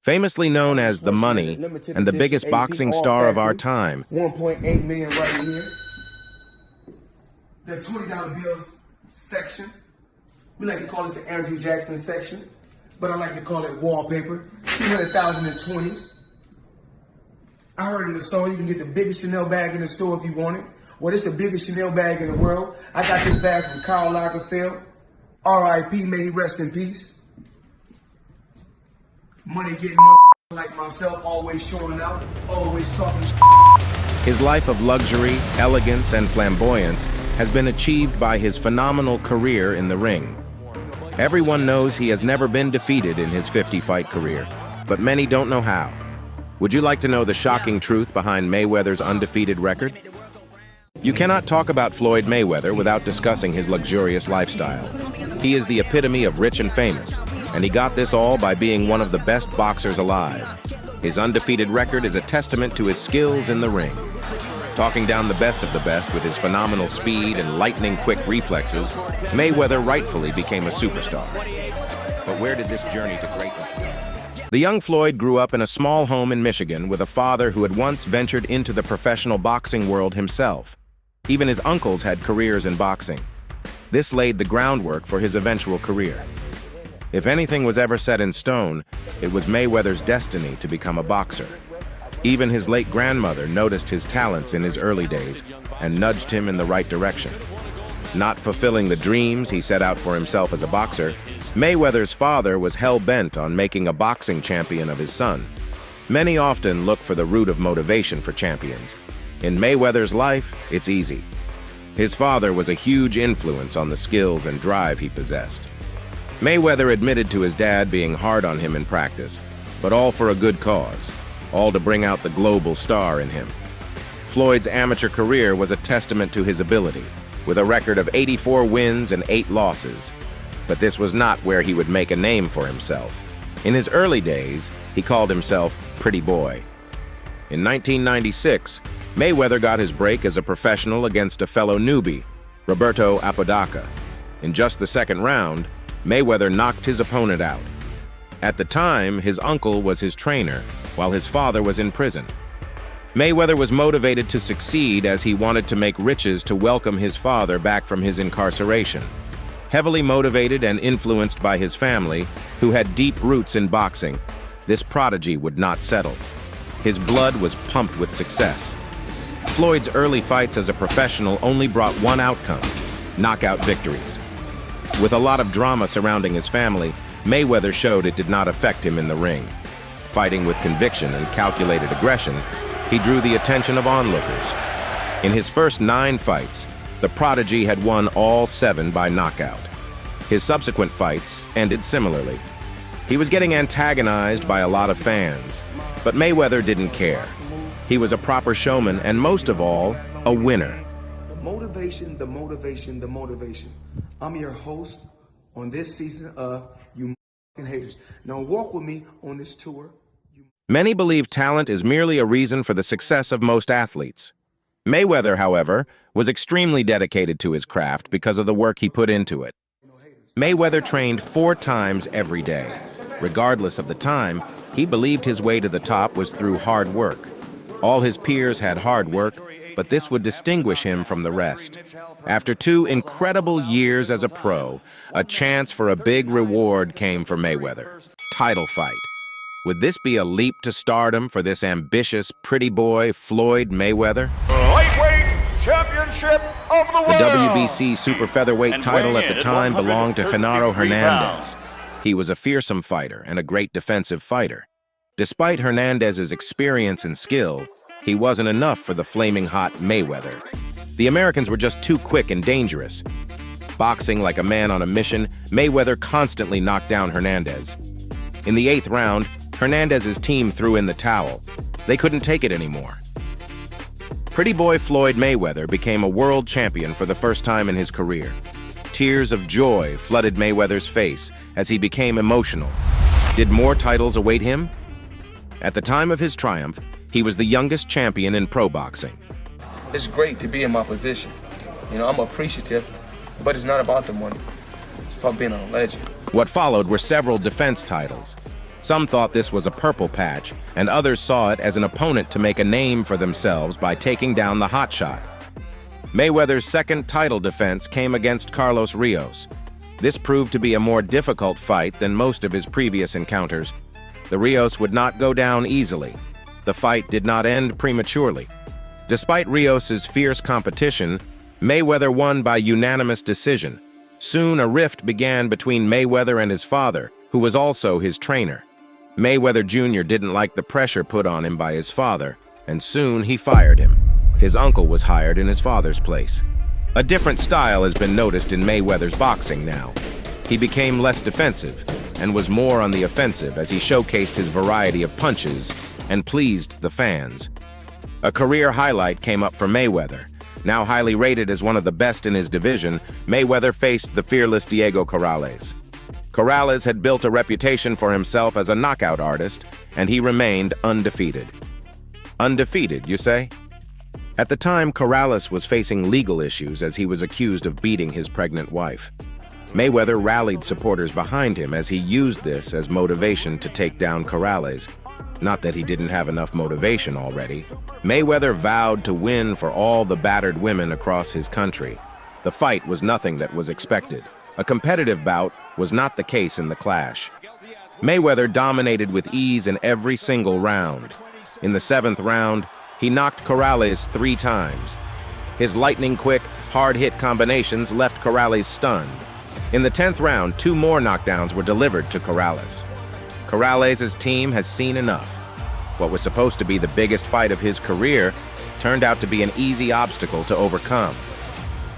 Famously known as the Money and the biggest boxing star of our time. 1.8 million right here. The $20 bills section. We like to call this the Andrew Jackson section, but I like to call it wallpaper. 200,000 in 20s. I heard in the song you can get the biggest Chanel bag in the store if you want it. Well, it's the biggest Chanel bag in the world. I got this bag from Karl Lagerfeld. R.I.P. May he rest in peace. Money getting like myself, always showing out, always talking. His life of luxury, elegance, and flamboyance has been achieved by his phenomenal career in the ring. Everyone knows he has never been defeated in his 50-fight career, but many don't know how. Would you like to know the shocking truth behind Mayweather's undefeated record? You cannot talk about Floyd Mayweather without discussing his luxurious lifestyle. He is the epitome of rich and famous, and he got this all by being one of the best boxers alive. His undefeated record is a testament to his skills in the ring. Talking down the best of the best with his phenomenal speed and lightning-quick reflexes, Mayweather rightfully became a superstar. But where did this journey to greatness start? The young Floyd grew up in a small home in Michigan with a father who had once ventured into the professional boxing world himself. Even his uncles had careers in boxing. This laid the groundwork for his eventual career. If anything was ever set in stone, it was Mayweather's destiny to become a boxer. Even his late grandmother noticed his talents in his early days and nudged him in the right direction. Not fulfilling the dreams he set out for himself as a boxer, Mayweather's father was hell-bent on making a boxing champion of his son. Many often look for the root of motivation for champions. In Mayweather's life, it's easy. His father was a huge influence on the skills and drive he possessed. Mayweather admitted to his dad being hard on him in practice, but all for a good cause, all to bring out the global star in him. Floyd's amateur career was a testament to his ability, with a record of 84 wins and 8 losses. But this was not where he would make a name for himself. In his early days, he called himself Pretty Boy. In 1996, Mayweather got his break as a professional against a fellow newbie, Roberto Apodaca. In just the second round, Mayweather knocked his opponent out. At the time, his uncle was his trainer, while his father was in prison. Mayweather was motivated to succeed as he wanted to make riches to welcome his father back from his incarceration. Heavily motivated and influenced by his family, who had deep roots in boxing, this prodigy would not settle. His blood was pumped with success. Floyd's early fights as a professional only brought one outcome: knockout victories. With a lot of drama surrounding his family, Mayweather showed it did not affect him in the ring. Fighting with conviction and calculated aggression, he drew the attention of onlookers. In his first 9 fights, the prodigy had won all 7 by knockout. His subsequent fights ended similarly. He was getting antagonized by a lot of fans, but Mayweather didn't care. He was a proper showman and, most of all, a winner. The motivation, the motivation, the motivation. I'm your host on this season of You Haters. Now walk with me on this tour. Many believe talent is merely a reason for the success of most athletes. Mayweather, however, was extremely dedicated to his craft because of the work he put into it. Mayweather trained 4 times every day. Regardless of the time, he believed his way to the top was through hard work. All his peers had hard work, but this would distinguish him from the rest. After 2 incredible years as a pro, a chance for a big reward came for Mayweather: title fight. Would this be a leap to stardom for this ambitious, pretty boy, Floyd Mayweather? Lightweight championship of the world. The WBC super featherweight title at the time belonged to Genaro Hernandez. He was a fearsome fighter and a great defensive fighter. Despite Hernandez's experience and skill, he wasn't enough for the flaming hot Mayweather. The Americans were just too quick and dangerous. Boxing like a man on a mission, Mayweather constantly knocked down Hernandez. In the 8th round, Hernandez's team threw in the towel. They couldn't take it anymore. Pretty boy Floyd Mayweather became a world champion for the first time in his career. Tears of joy flooded Mayweather's face as he became emotional. Did more titles await him? At the time of his triumph, he was the youngest champion in pro boxing. It's great to be in my position. You know, I'm appreciative, but it's not about the money. It's about being a legend. What followed were several defense titles. Some thought this was a purple patch, and others saw it as an opponent to make a name for themselves by taking down the hotshot. Mayweather's second title defense came against Carlos Rios. This proved to be a more difficult fight than most of his previous encounters. The Rios would not go down easily. The fight did not end prematurely. Despite Rios's fierce competition, Mayweather won by unanimous decision. Soon a rift began between Mayweather and his father, who was also his trainer. Mayweather Jr. didn't like the pressure put on him by his father, and soon he fired him. His uncle was hired in his father's place. A different style has been noticed in Mayweather's boxing now. He became less defensive and was more on the offensive as he showcased his variety of punches and pleased the fans. A career highlight came up for Mayweather. Now highly rated as one of the best in his division, Mayweather faced the fearless Diego Corrales. Corrales had built a reputation for himself as a knockout artist, and he remained undefeated. Undefeated, you say? At the time, Corrales was facing legal issues as he was accused of beating his pregnant wife. Mayweather rallied supporters behind him as he used this as motivation to take down Corrales. Not that he didn't have enough motivation already. Mayweather vowed to win for all the battered women across his country. The fight was nothing that was expected. A competitive bout was not the case in the clash. Mayweather dominated with ease in every single round. In the 7th round, he knocked Corrales 3 times. His lightning-quick, hard-hit combinations left Corrales stunned. In the 10th round, 2 more knockdowns were delivered to Corrales. Corrales' team has seen enough. What was supposed to be the biggest fight of his career turned out to be an easy obstacle to overcome.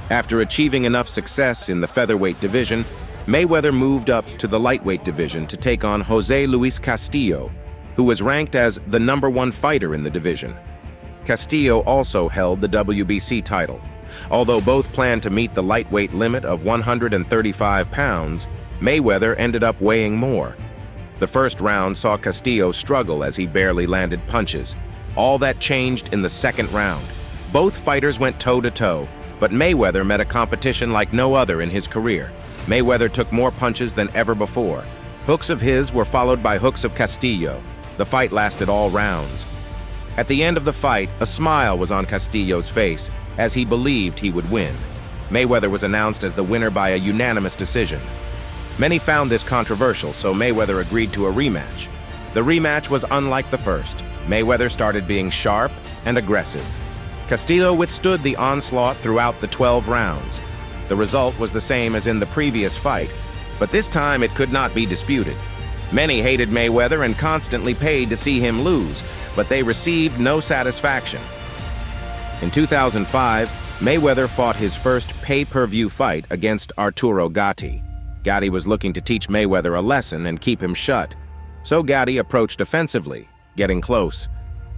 After achieving enough success in the featherweight division, Mayweather moved up to the lightweight division to take on Jose Luis Castillo, who was ranked as the #1 fighter in the division. Castillo also held the WBC title. Although both planned to meet the lightweight limit of 135 pounds, Mayweather ended up weighing more. The first round saw Castillo struggle as he barely landed punches. All that changed in the 2nd round. Both fighters went toe-to-toe, but Mayweather met a competition like no other in his career. Mayweather took more punches than ever before. Hooks of his were followed by hooks of Castillo. The fight lasted all rounds. At the end of the fight, a smile was on Castillo's face, as he believed he would win. Mayweather was announced as the winner by a unanimous decision. Many found this controversial, so Mayweather agreed to a rematch. The rematch was unlike the first. Mayweather started being sharp and aggressive. Castillo withstood the onslaught throughout the 12 rounds. The result was the same as in the previous fight, but this time it could not be disputed. Many hated Mayweather and constantly paid to see him lose, but they received no satisfaction. In 2005, Mayweather fought his first pay-per-view fight against Arturo Gatti. Gatti was looking to teach Mayweather a lesson and keep him shut. So Gatti approached offensively, getting close.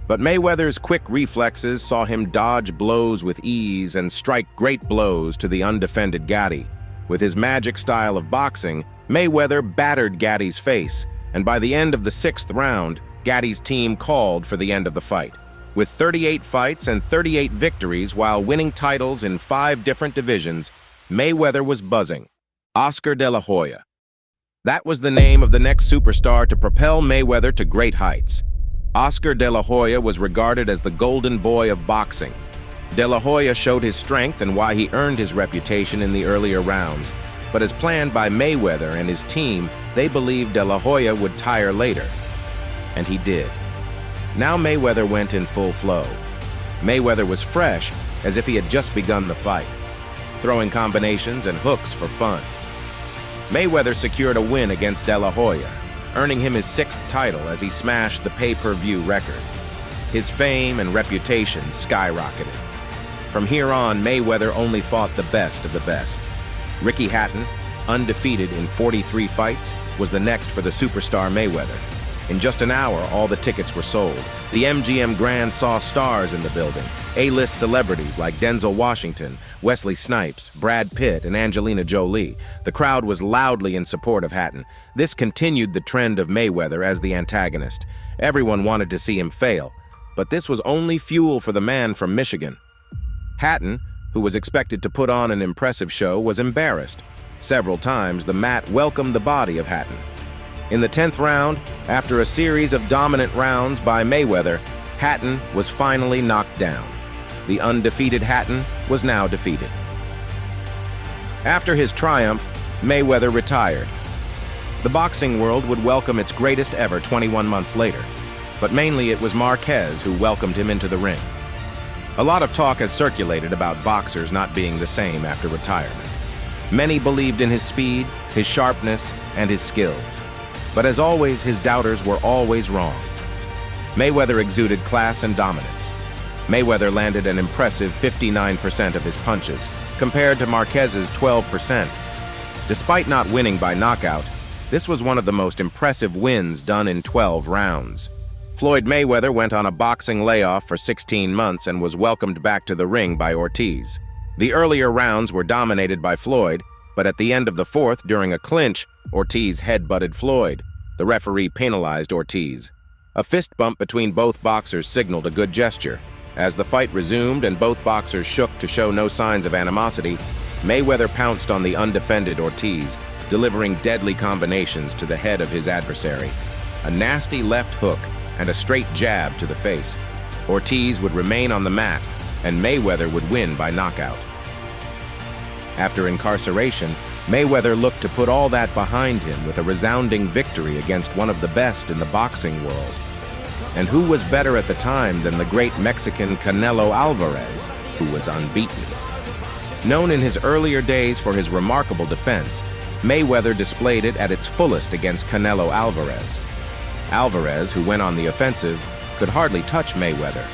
But Mayweather's quick reflexes saw him dodge blows with ease and strike great blows to the undefended Gatti. With his magic style of boxing, Mayweather battered Gatti's face, and by the end of the 6th round, Gatti's team called for the end of the fight. With 38 fights and 38 victories while winning titles in 5 different divisions, Mayweather was buzzing. Oscar de la Hoya. That was the name of the next superstar to propel Mayweather to great heights. Oscar de la Hoya was regarded as the golden boy of boxing. De la Hoya showed his strength and why he earned his reputation in the earlier rounds. But as planned by Mayweather and his team, they believed de la Hoya would tire later. And he did. Now Mayweather went in full flow. Mayweather was fresh, as if he had just begun the fight, throwing combinations and hooks for fun. Mayweather secured a win against de la Hoya, earning him his 6th title as he smashed the pay-per-view record. His fame and reputation skyrocketed. From here on, Mayweather only fought the best of the best. Ricky Hatton, undefeated in 43 fights, was the next for the superstar Mayweather. In just an hour, all the tickets were sold. The MGM Grand saw stars in the building. A-list celebrities like Denzel Washington, Wesley Snipes, Brad Pitt, and Angelina Jolie. The crowd was loudly in support of Hatton. This continued the trend of Mayweather as the antagonist. Everyone wanted to see him fail, but this was only fuel for the man from Michigan. Hatton, who was expected to put on an impressive show, was embarrassed. Several times, the mat welcomed the body of Hatton. In the 10th round, after a series of dominant rounds by Mayweather, Hatton was finally knocked down. The undefeated Hatton was now defeated. After his triumph, Mayweather retired. The boxing world would welcome its greatest ever 21 months later, but mainly it was Marquez who welcomed him into the ring. A lot of talk has circulated about boxers not being the same after retirement. Many believed in his speed, his sharpness, and his skills. But as always, his doubters were always wrong. Mayweather exuded class and dominance. Mayweather landed an impressive 59% of his punches, compared to Marquez's 12%. Despite not winning by knockout, this was one of the most impressive wins done in 12 rounds. Floyd Mayweather went on a boxing layoff for 16 months and was welcomed back to the ring by Ortiz. The earlier rounds were dominated by Floyd, but at the end of the fourth, during a clinch, Ortiz headbutted Floyd. The referee penalized Ortiz. A fist bump between both boxers signaled a good gesture. As the fight resumed and both boxers shook to show no signs of animosity, Mayweather pounced on the undefended Ortiz, delivering deadly combinations to the head of his adversary. A nasty left hook and a straight jab to the face. Ortiz would remain on the mat, and Mayweather would win by knockout. After incarceration, Mayweather looked to put all that behind him with a resounding victory against one of the best in the boxing world. And who was better at the time than the great Mexican Canelo Alvarez, who was unbeaten? Known in his earlier days for his remarkable defense, Mayweather displayed it at its fullest against Canelo Alvarez. Alvarez, who went on the offensive, could hardly touch Mayweather.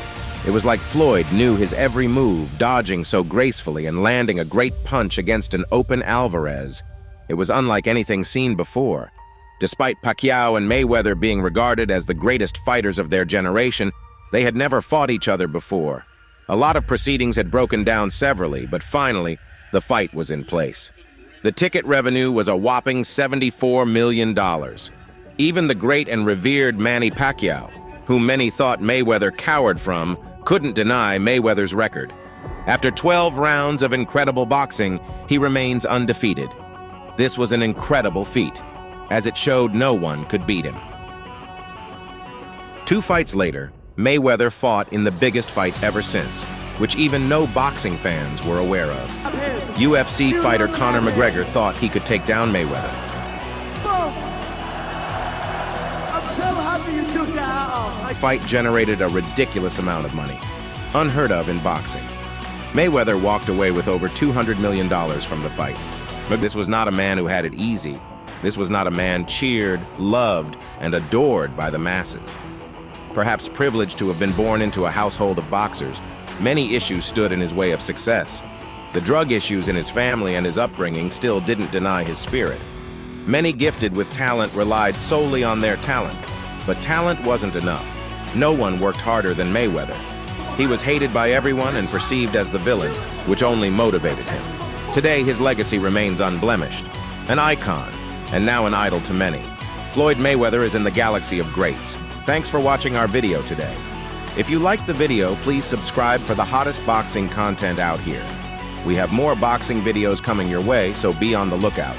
It was like Floyd knew his every move, dodging so gracefully and landing a great punch against an open Alvarez. It was unlike anything seen before. Despite Pacquiao and Mayweather being regarded as the greatest fighters of their generation, they had never fought each other before. A lot of proceedings had broken down severally, but finally, the fight was in place. The ticket revenue was a whopping $74 million. Even the great and revered Manny Pacquiao, whom many thought Mayweather cowered from, couldn't deny Mayweather's record. After 12 rounds of incredible boxing, he remains undefeated. This was an incredible feat, as it showed no one could beat him. 2 fights later, Mayweather fought in the biggest fight ever since, which even no boxing fans were aware of. UFC fighter Conor McGregor thought he could take down Mayweather. The fight generated a ridiculous amount of money, unheard of in boxing. Mayweather walked away with over $200 million from the fight. But this was not a man who had it easy. This was not a man cheered, loved, and adored by the masses. Perhaps privileged to have been born into a household of boxers, many issues stood in his way of success. The drug issues in his family and his upbringing still didn't deny his spirit. Many gifted with talent relied solely on their talent, but talent wasn't enough. No one worked harder than Mayweather. He was hated by everyone and perceived as the villain, which only motivated him. Today, his legacy remains unblemished, an icon, and now an idol to many. Floyd Mayweather is in the galaxy of greats. Thanks for watching our video today. If you liked the video, please subscribe for the hottest boxing content out here. We have more boxing videos coming your way, so be on the lookout.